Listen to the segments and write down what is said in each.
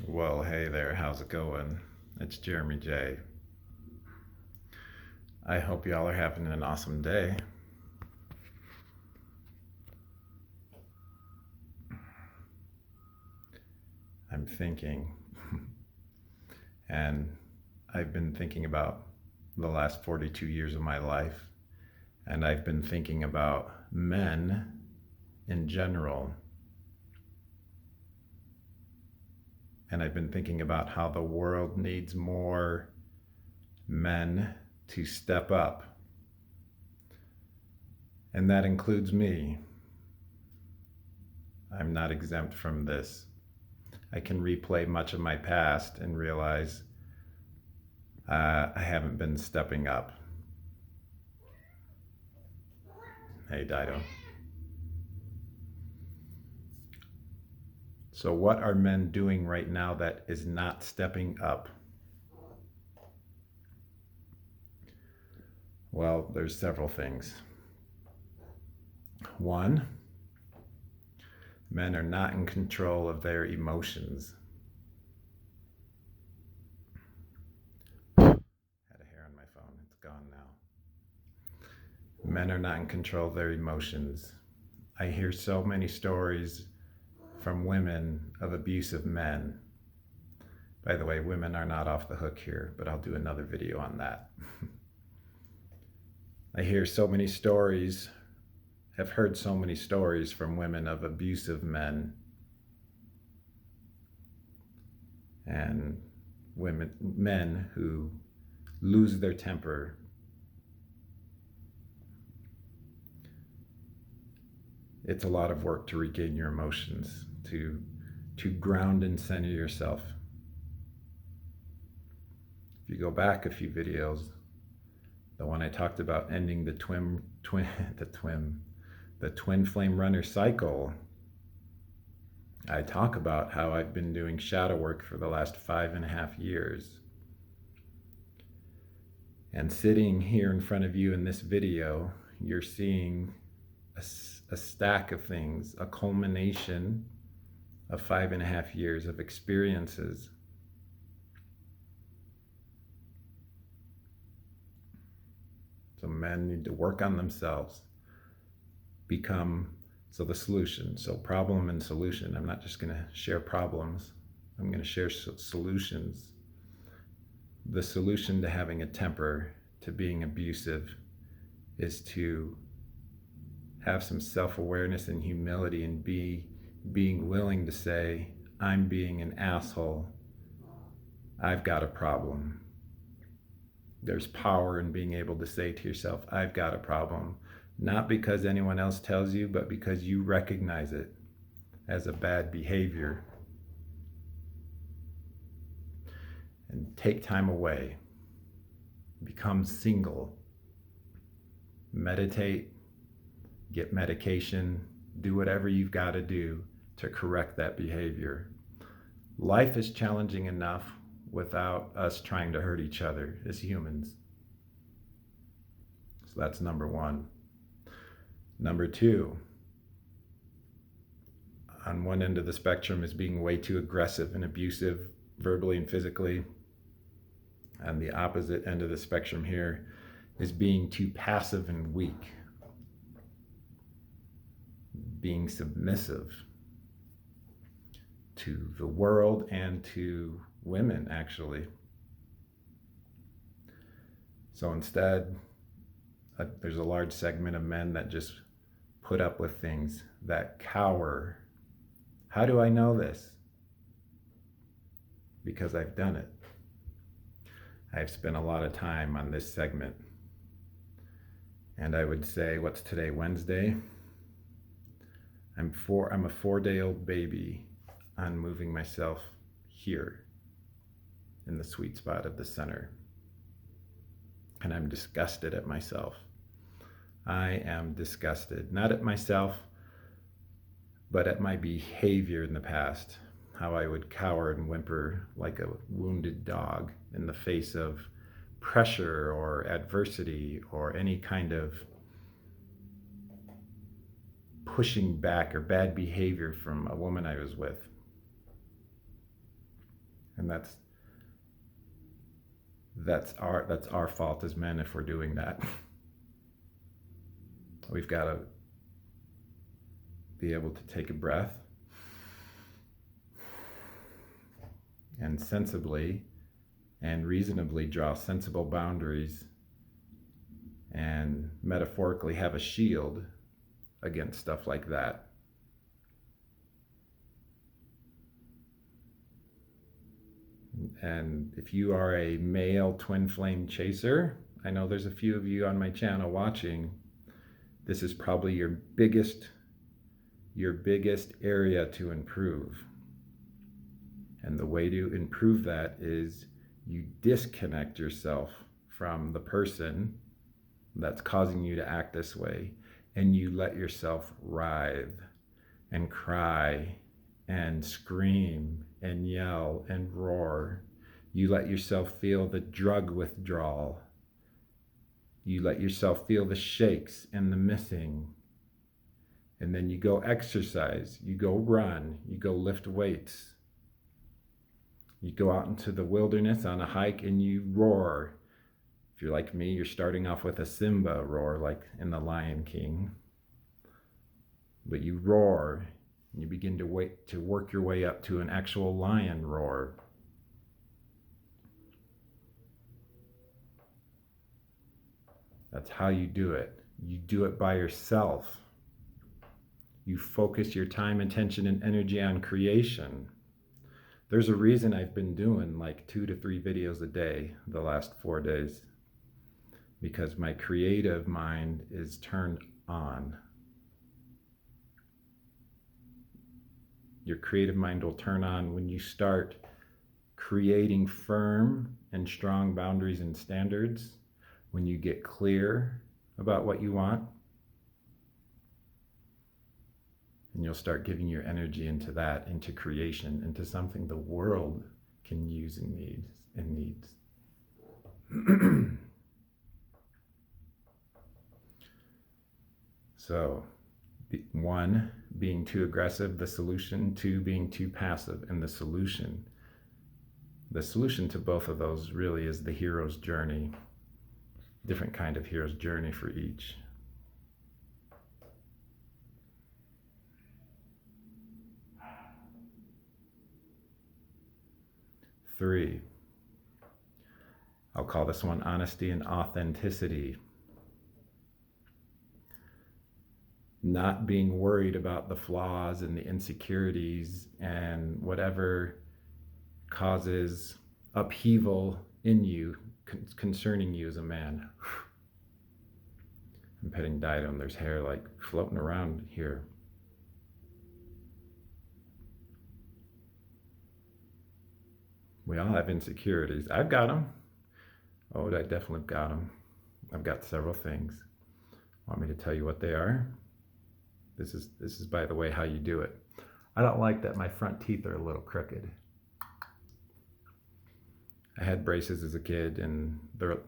Well, hey there, how's it going? It's Jeremy J. I hope y'all are having an awesome day. I'm thinking, and I've been thinking about the last 42 years of my life, and I've been thinking about men in general, and I've been thinking about how the world needs more men to step up, and that includes me. I'm not exempt from this. I can replay much of my past and realize I haven't been stepping up. Hey, Dido. So, what are men doing right now that is not stepping up? Well, there's several things. One, men are not in control of their emotions. Had a hair on my phone, it's gone now. Men are not in control of their emotions. I hear so many stories from women of abusive men. By the way, women are not off the hook here, but I'll do another video on that. I hear so many stories, have heard so many stories from women of abusive men and men who lose their temper. It's a lot of work to regain your emotions, to ground and center yourself. If you go back a few videos, the one I talked about ending the twin flame runner cycle, I talk about how I've been doing shadow work for the last 5.5 years. And sitting here in front of you in this video, you're seeing a stack of things, a culmination of 5.5 years of experiences. So men need to work on themselves, so the solution, so problem and solution. I'm not just going to share problems, I'm going to share solutions. The solution to having a temper, to being abusive, is to have some self-awareness and humility and being willing to say, I'm being an asshole. I've got a problem. There's power in being able to say to yourself, I've got a problem. Not because anyone else tells you, but because you recognize it as a bad behavior. And take time away. Become single. Meditate. Get medication. Do whatever you've got to do to correct that behavior. Life is challenging enough without us trying to hurt each other as humans. So that's number one. Number two, on one end of the spectrum is being way too aggressive and abusive, verbally and physically. And the opposite end of the spectrum here is being too passive and weak, being submissive to the world and to women, actually. So instead, there's a large segment of men that just put up with things, that cower. How do I know this? Because I've done it. I've spent a lot of time on this segment. And I would say, what's today, Wednesday? I'm a 4-day-old baby on moving myself here in the sweet spot of the center. And I'm disgusted at myself. I am disgusted, not at myself, but at my behavior in the past. How I would cower and whimper like a wounded dog in the face of pressure or adversity or any kind of pushing back or bad behavior from a woman I was with. And that's our fault as men if we're doing that. We've got to be able to take a breath and sensibly and reasonably draw sensible boundaries and metaphorically have a shield against stuff like that. And if you are a male twin flame chaser, I know there's a few of you on my channel watching, this is probably your biggest area to improve. And the way to improve that is you disconnect yourself from the person that's causing you to act this way, and you let yourself writhe and cry and scream and yell and roar. You let yourself feel the drug withdrawal. You let yourself feel the shakes and the missing. And then you go exercise, you go run, you go lift weights. You go out into the wilderness on a hike and you roar. If you're like me, you're starting off with a Simba roar, like in The Lion King. But you roar, and you begin to work your way up to an actual lion roar. That's how you do it. You do it by yourself. You focus your time, attention, and energy on creation. There's a reason I've been doing like 2 to 3 videos a day the last 4 days, because my creative mind is turned on. Your creative mind will turn on when you start creating firm and strong boundaries and standards, when you get clear about what you want, and you'll start giving your energy into that, into creation, into something the world can use and needs. So, 1, being too aggressive, the solution. 2, being too passive, and the solution. The solution to both of those really is the hero's journey. Different kind of hero's journey for each. Three, I'll call this one honesty and authenticity. Not being worried about the flaws and the insecurities and whatever causes upheaval in you concerning you as a man. I'm petting Dido and there's hair like floating around here. We all have insecurities. I've got them. Oh, I definitely got them. I've got several things. Want me to tell you what they are? This is, by the way, how you do it. I don't like that my front teeth are a little crooked. I had braces as a kid, and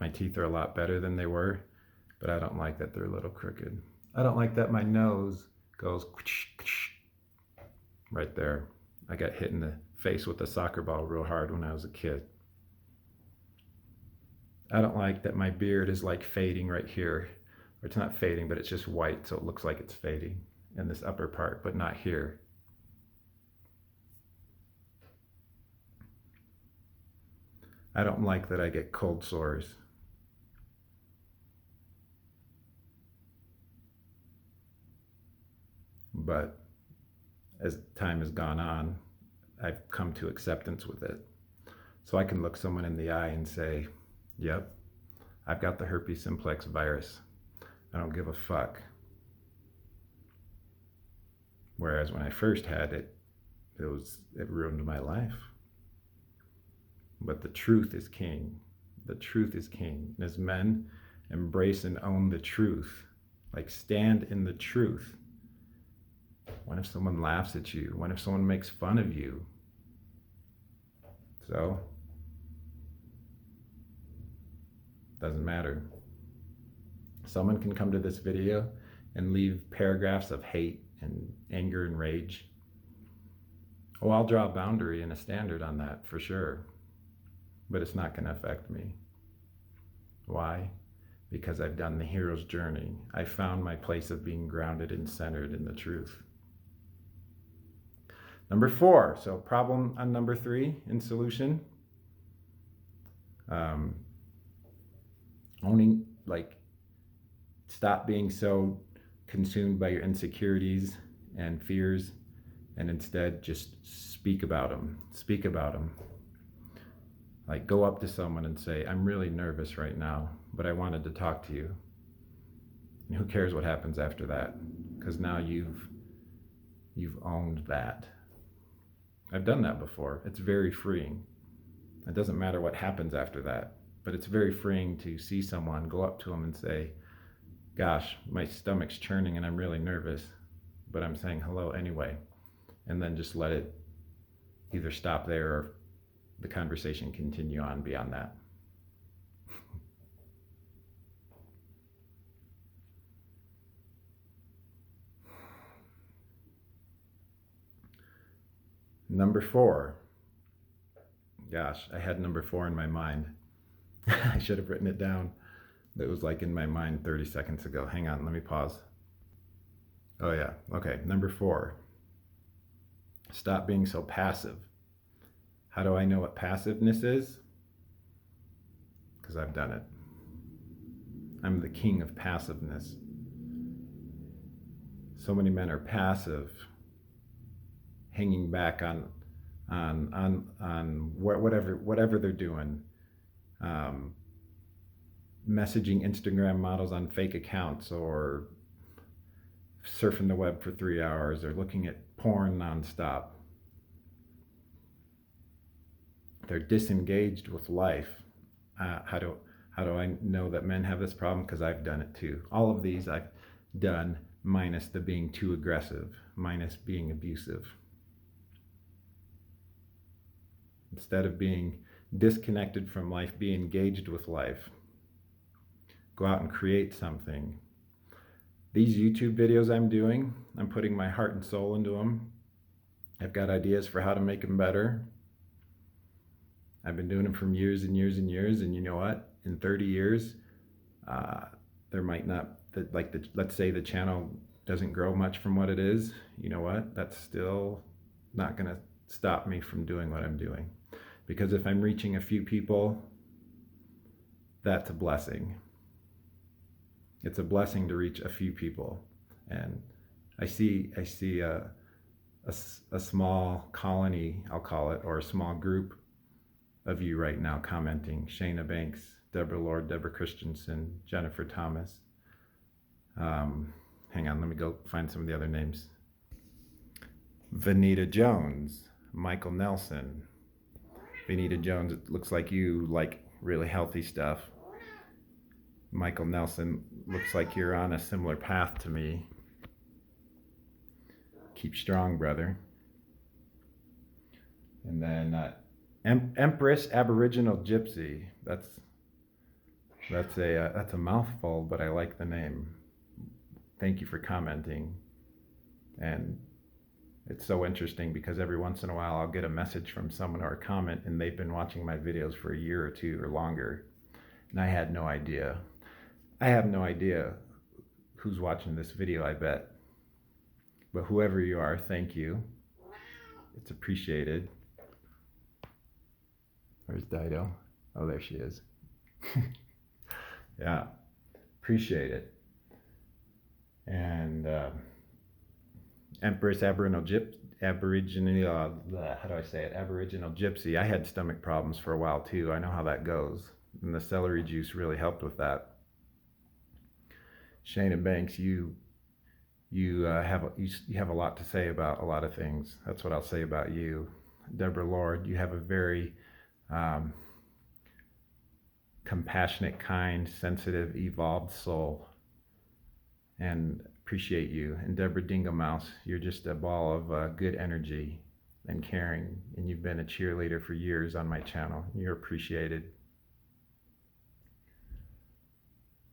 my teeth are a lot better than they were, but I don't like that they're a little crooked. I don't like that my nose goes right there. I got hit in the face with a soccer ball real hard when I was a kid. I don't like that my beard is like fading right here. Or it's not fading, but it's just white, so it looks like it's fading in this upper part, but not here. I don't like that I get cold sores. But as time has gone on, I've come to acceptance with it. So I can look someone in the eye and say, yep, I've got the herpes simplex virus. I don't give a fuck. Whereas when I first had it, it ruined my life. But the truth is king. The truth is king. And as men, embrace and own the truth. Like, stand in the truth. What if someone laughs at you? What if someone makes fun of you? So, doesn't matter. Someone can come to this video and leave paragraphs of hate and anger and rage. Oh, I'll draw a boundary and a standard on that for sure, but it's not going to affect me. Why? Because I've done the hero's journey. I found my place of being grounded and centered in the truth. Number 4, so problem on number 3 in solution. Owning, like, stop being so consumed by your insecurities and fears, and instead just speak about them. Speak about them. Like, go up to someone and say, I'm really nervous right now, but I wanted to talk to you. And who cares what happens after that? Because now you've owned that. I've done that before. It's very freeing. It doesn't matter what happens after that, but it's very freeing to see someone, go up to them and say, gosh, my stomach's churning and I'm really nervous, but I'm saying hello anyway. And then just let it either stop there or the conversation continue on beyond that. Number 4. Gosh, I had number 4 in my mind. I should have written it down. That was like in my mind 30 seconds ago. Hang on, let me pause. Oh yeah, okay, number 4. Stop being so passive. How do I know what passiveness is? Because I've done it. I'm the king of passiveness. So many men are passive, hanging back on whatever they're doing, messaging Instagram models on fake accounts, or surfing the web for 3 hours, or looking at porn nonstop. They're disengaged with life. How do I know that men have this problem? Because I've done it too. All of these I've done, minus the being too aggressive, minus being abusive. Instead of being disconnected from life, be engaged with life. Go out and create something. These YouTube videos I'm doing, I'm putting my heart and soul into them. I've got ideas for how to make them better. I've been doing them for years and years and years, and you know what? In 30 years, there might not, let's say the channel doesn't grow much from what it is. You know what? That's still not going to stop me from doing what I'm doing. Because if I'm reaching a few people, that's a blessing. It's a blessing to reach a few people. And I see a small colony, I'll call it, or a small group of you right now commenting. Shayna Banks, Deborah Lord, Deborah Christensen, Jennifer Thomas. Hang on, let me go find some of the other names. Vanita Jones, Michael Nelson. Vanita Jones, it looks like you like really healthy stuff. Michael Nelson, looks like you're on a similar path to me. Keep strong, brother. And then Empress Aboriginal Gypsy. That's a mouthful, but I like the name. Thank you for commenting. And it's so interesting because every once in a while I'll get a message from someone or a comment, and they've been watching my videos for a year or 2 or longer, and I had no idea. I have no idea who's watching this video, I bet. But whoever you are, thank you. It's appreciated. Where's Dido? Oh, there she is. Yeah, appreciate it. And Empress Aboriginal Gypsy. I had stomach problems for a while too. I know how that goes. And the celery juice really helped with that. Shayna Banks, you have a lot to say about a lot of things. That's what I'll say about you. Deborah Lord, you have a very compassionate, kind, sensitive, evolved soul, and appreciate you. And Deborah Dingo Mouse, you're just a ball of good energy and caring, and you've been a cheerleader for years on my channel. You're appreciated.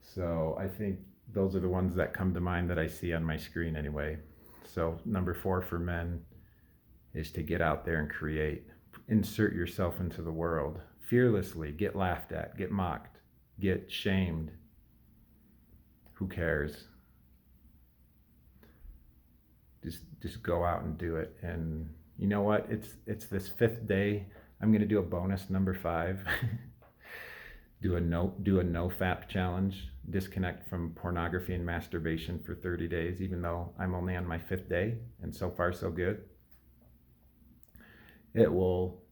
So I think those are the ones that come to mind that I see on my screen anyway. So number 4 for men is to get out there and create. Insert yourself into the world fearlessly. Get laughed at, get mocked, get shamed. Who cares? Just go out and do it. And you know what? It's this 5th day. I'm going to do a bonus number 5. do a NOFAP challenge. Disconnect from pornography and masturbation for 30 days, even though I'm only on my 5th day, and so far so good. It will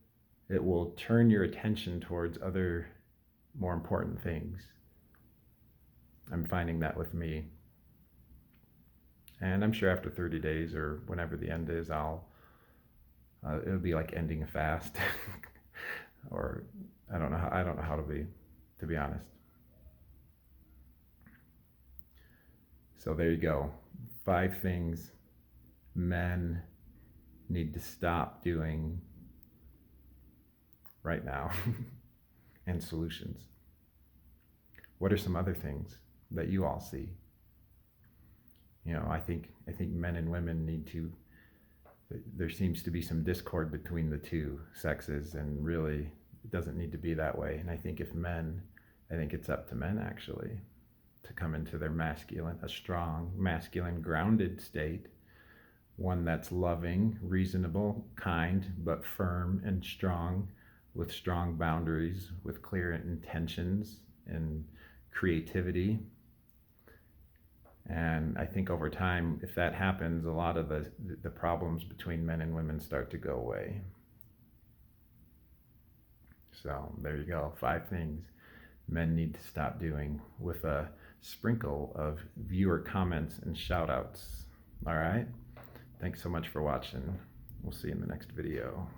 turn your attention towards other more important things. I'm finding that with me. And I'm sure after 30 days or whenever the end is, it'll be like ending a fast. Or I don't know how to be honest. So there you go. 5 things men need to stop doing right now and solutions. What are some other things that you all see? You know, I think men and women need to, there seems to be some discord between the two sexes, and really it doesn't need to be that way. And I think it's up to men actually to come into their a strong, masculine, grounded state, one that's loving, reasonable, kind, but firm and strong, with strong boundaries, with clear intentions and creativity. And I think over time, if that happens, a lot of the problems between men and women start to go away. So there you go, 5 things men need to stop doing, with a sprinkle of viewer comments and shout outs. All right. Thanks so much for watching. We'll see you in the next video.